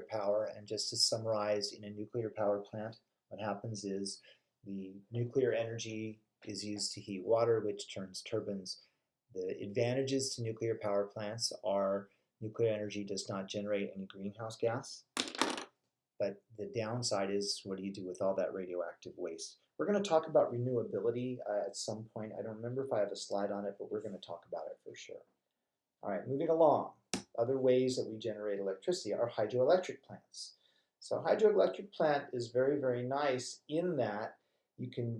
nuclear power, and just to summarize, in a nuclear power plant, what happens is the nuclear energy is used to heat water, which turns turbines. The advantages to nuclear power plants are nuclear energy does not generate any greenhouse gas, but the downside is, what do you do with all that radioactive waste? We're going to talk about renewability at some point. I don't remember if I have a slide on it, but we're going to talk about it for sure. All right, moving along. Other ways that we generate electricity are hydroelectric plants. So a hydroelectric plant is very, very nice in that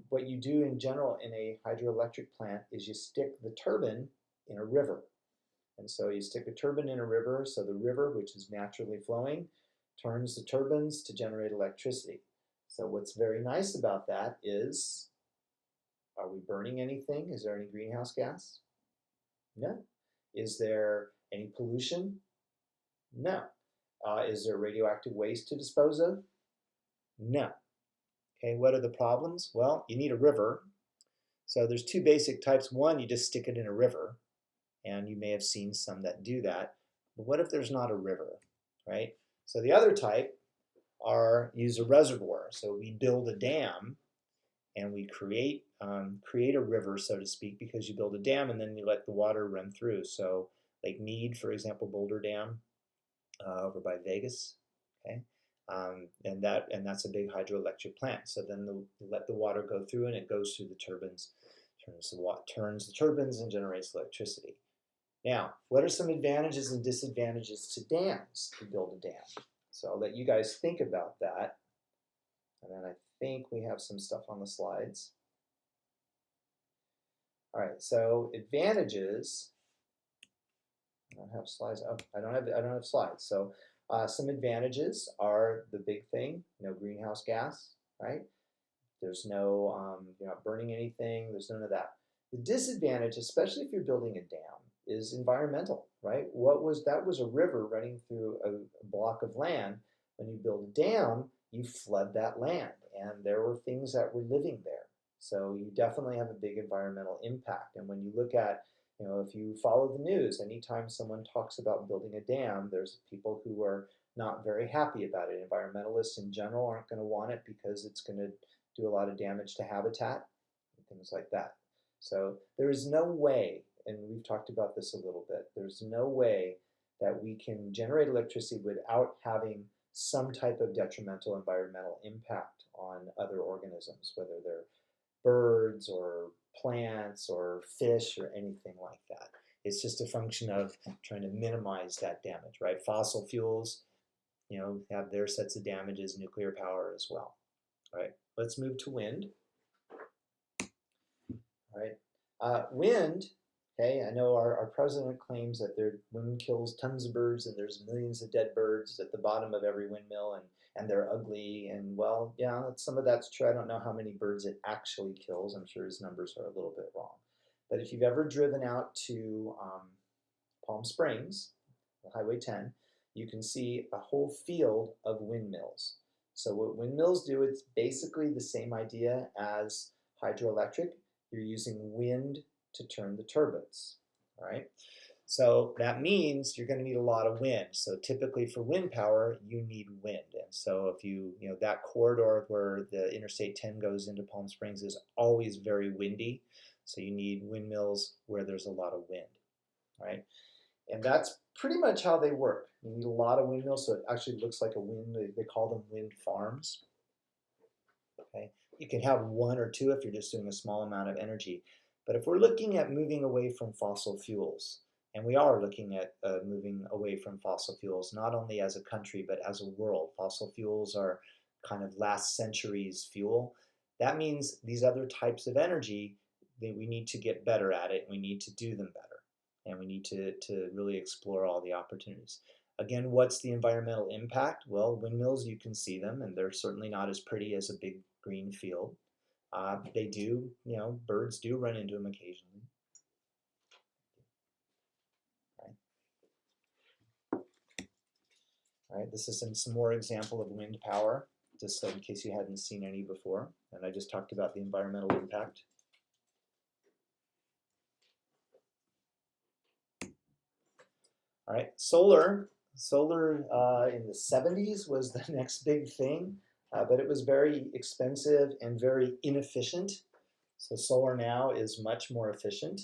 what you do in general in a hydroelectric plant is you stick the turbine in a river. And so you stick a turbine in a river, so the river, which is naturally flowing, turns the turbines to generate electricity. So what's very nice about that is, are we burning anything? Is there any greenhouse gas? No. Is there any pollution? No. Is there radioactive waste to dispose of? No. Okay, what are the problems? Well, you need a river. So there's two basic types. One, you just stick it in a river, and you may have seen some that do that. But what if there's not a river, right? So the other type use a reservoir. So we build a dam, and we create a river, so to speak, because you build a dam and then you let the water run through. So Lake Mead, for example, Boulder Dam over by Vegas, okay, and that's a big hydroelectric plant. So then you let the water go through, and it goes through the turbines, turns the turbines, and generates electricity. Now, what are some advantages and disadvantages to dams, to build a dam? So I'll let you guys think about that, and then I think we have some stuff on the slides. All right, so advantages. I don't have slides. Oh, I don't have slides. So some advantages are the big thing: no greenhouse gas, right? There's no you're not burning anything. There's none of that. The disadvantage, especially if you're building a dam, is environmental, right? That was a river running through a block of land. When you build a dam, you flood that land, and there were things that were living there. So you definitely have a big environmental impact. And when you look at, if you follow the news, anytime someone talks about building a dam, there's people who are not very happy about it. Environmentalists in general aren't going to want it because it's going to do a lot of damage to habitat and things like that. So there is no way, and we've talked about this a little bit, there's no way that we can generate electricity without having some type of detrimental environmental impact on other organisms, whether they're birds or plants or fish or anything like that. It's just a function of trying to minimize that damage, right? Fossil fuels, have their sets of damages, nuclear power as well. All right, let's move to wind. All right, wind. Okay, I know our president claims that wind kills tons of birds and there's millions of dead birds at the bottom of every windmill, and they're ugly, and well, yeah, some of that's true. I don't know how many birds it actually kills. I'm sure his numbers are a little bit wrong. But if you've ever driven out to Palm Springs, Highway 10, you can see a whole field of windmills. So what windmills do, it's basically the same idea as hydroelectric. You're using wind to turn the turbines, all right? So that means you're going to need a lot of wind. So typically for wind power, you need wind. And so if that corridor where the Interstate 10 goes into Palm Springs is always very windy. So you need windmills where there's a lot of wind, all right? And that's pretty much how they work. You need a lot of windmills, so it actually looks like a wind. They call them wind farms. Okay, you can have one or two if you're just doing a small amount of energy. But if we're looking at moving away from fossil fuels, and we are looking at moving away from fossil fuels, not only as a country, but as a world. Fossil fuels are kind of last century's fuel. That means these other types of energy, we need to get better at it. We need to do them better. And we need to really explore all the opportunities. Again, what's the environmental impact? Well, windmills, you can see them, and they're certainly not as pretty as a big green field. They do, birds do run into them occasionally. All right, this is some more example of wind power, just in case you hadn't seen any before. And I just talked about the environmental impact. All right, solar Solar in the 70s was the next big thing, but it was very expensive and very inefficient. So solar now is much more efficient.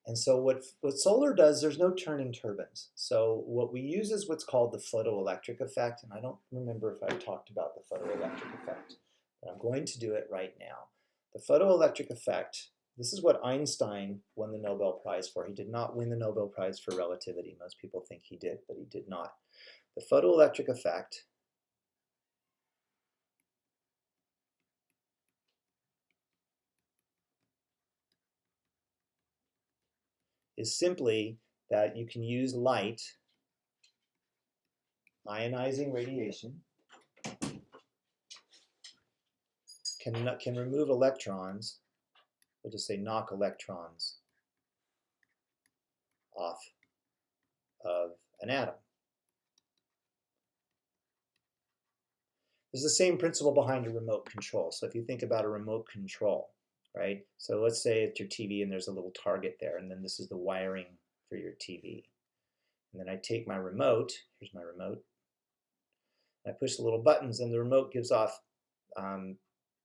And so what solar does, there's no turning turbines. So what we use is what's called the photoelectric effect. And I don't remember if I talked about the photoelectric effect, but I'm going to do it right now. The photoelectric effect, this is what Einstein won the Nobel Prize for. He did not win the Nobel Prize for relativity. Most people think he did, but he did not. The photoelectric effect is simply that you can use light, ionizing radiation, can remove electrons. We'll just say knock electrons off of an atom. There's the same principle behind a remote control. So if you think about a remote control, right? So let's say it's your TV and there's a little target there, and then this is the wiring for your TV. And then I take my remote, here's my remote, and I push the little buttons, and the remote gives off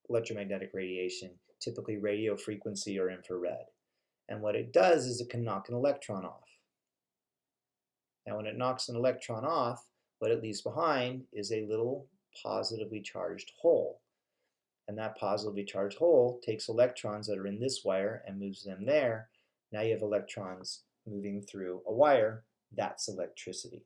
electromagnetic radiation, typically radio frequency or infrared. And what it does is it can knock an electron off. Now when it knocks an electron off, what it leaves behind is a little positively charged hole. And that positively charged hole takes electrons that are in this wire and moves them there. Now you have electrons moving through a wire. That's electricity.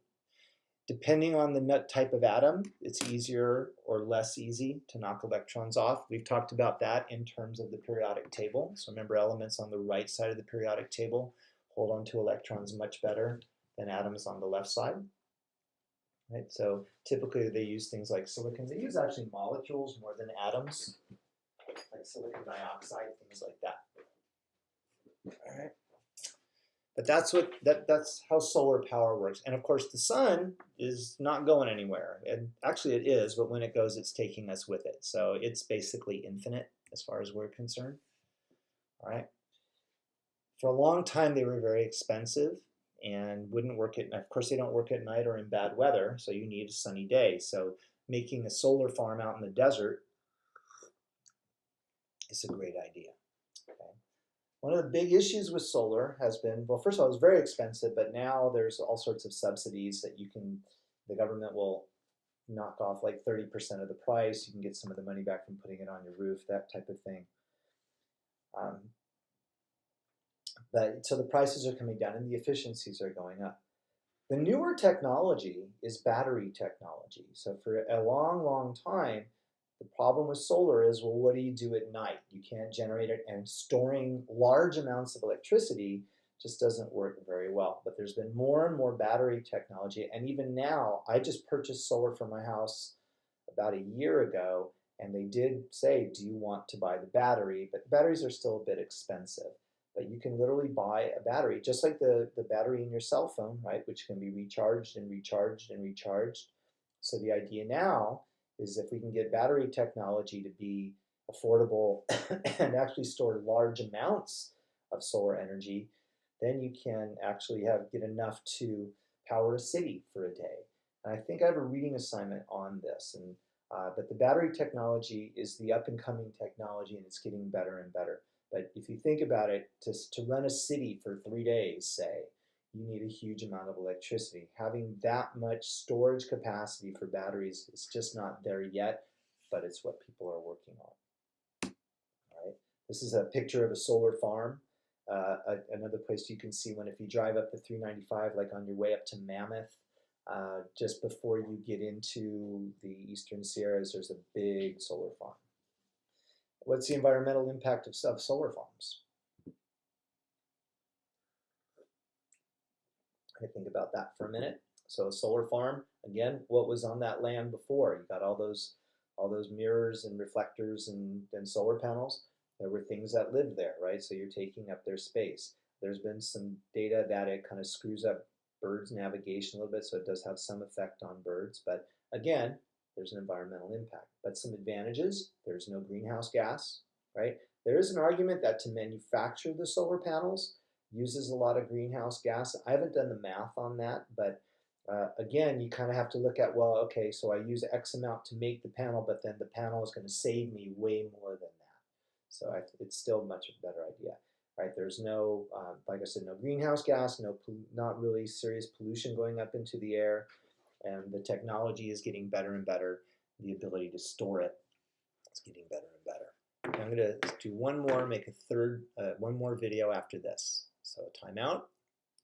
Depending on the type of atom, it's easier or less easy to knock electrons off. We've talked about that in terms of the periodic table. So remember, elements on the right side of the periodic table hold on to electrons much better than atoms on the left side. Right? So typically they use things like silicon. They use actually molecules more than atoms, like silicon dioxide, things like that. All right. But that's how solar power works. And of course, the sun is not going anywhere. And actually, it is, but when it goes, it's taking us with it. So it's basically infinite as far as we're concerned. All right. For a long time, they were very expensive and wouldn't work at night. Of course, they don't work at night or in bad weather, so you need a sunny day. So making a solar farm out in the desert is a great idea. Okay. One of the big issues with solar has been, well, first of all, it's very expensive, but now there's all sorts of subsidies that the government will knock off like 30% of the price. You can get some of the money back from putting it on your roof, that type of thing. So the prices are coming down and the efficiencies are going up. The newer technology is battery technology. So for a long, long time, the problem with solar is, well, what do you do at night? You can't generate it, and storing large amounts of electricity just doesn't work very well. But there's been more and more battery technology, and even now, I just purchased solar for my house about a year ago, and they did say, do you want to buy the battery? But the batteries are still a bit expensive. But you can literally buy a battery, just like the battery in your cell phone, right, which can be recharged and recharged and recharged. So the idea now is if we can get battery technology to be affordable and actually store large amounts of solar energy, then you can actually get enough to power a city for a day. And I think I have a reading assignment on this. But the battery technology is the up-and-coming technology, and it's getting better and better. But if you think about it, to run a city for 3 days, say, you need a huge amount of electricity. Having that much storage capacity for batteries is just not there yet, but it's what people are working on. All right. This is a picture of a solar farm. Another place you can see one if you drive up the 395, like on your way up to Mammoth, just before you get into the Eastern Sierras, there's a big solar farm. What's the environmental impact of solar farms? I think about that for a minute. So a solar farm, again, what was on that land before? You got all those mirrors and reflectors and solar panels. There were things that lived there, right? So you're taking up their space. There's been some data that it kind of screws up birds' navigation a little bit, so it does have some effect on birds. But again, there's an environmental impact. But some advantages, there's no greenhouse gas, right? There is an argument that to manufacture the solar panels, uses a lot of greenhouse gas. I haven't done the math on that, but again, you kind of have to look at, well, okay, so I use X amount to make the panel, but then the panel is going to save me way more than that. So it's still much a better idea, right? There's no, like I said, no greenhouse gas, not really serious pollution going up into the air, and the technology is getting better and better. The ability to store it is getting better and better. I'm going to do one more, make a one more video after this. So timeout.